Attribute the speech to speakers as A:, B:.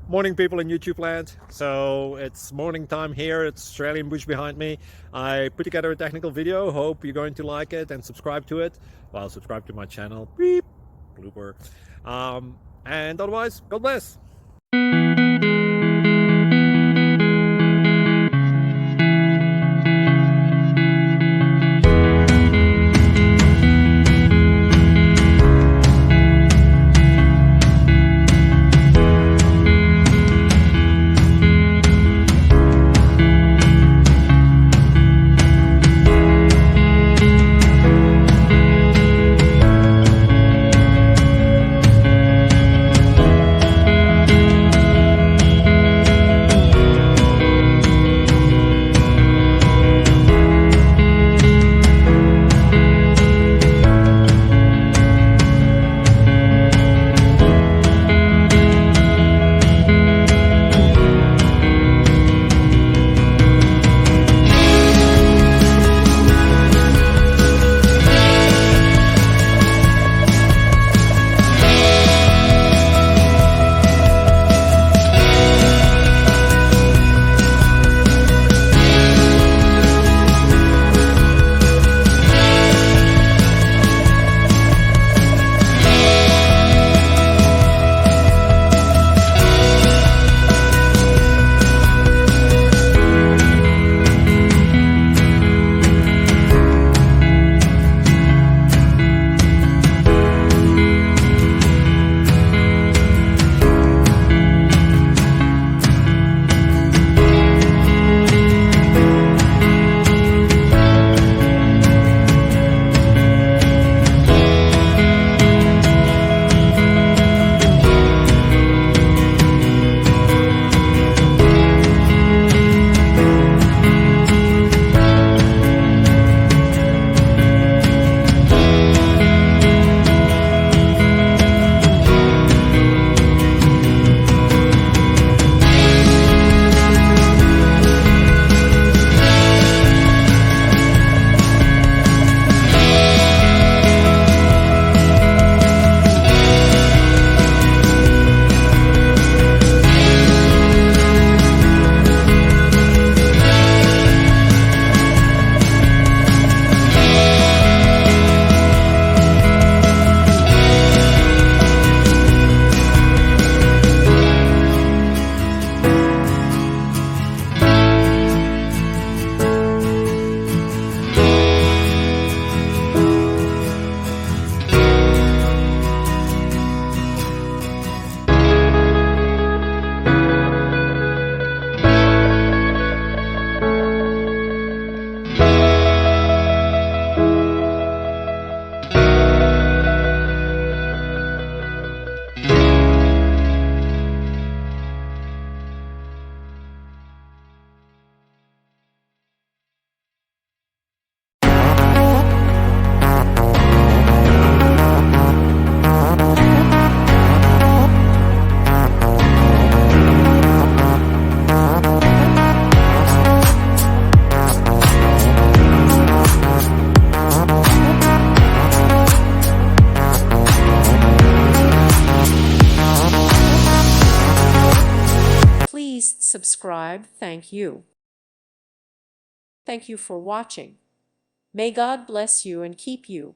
A: Morning, people in YouTube land. So it's morning time here. It's Australian bush behind me. I put together a technical video. Hope you're going to like it and subscribe to it. Well, subscribe to my channel. Beep. Blooper. And otherwise, God bless.
B: Please subscribe. Thank you. Thank you for watching. May God bless you and keep you.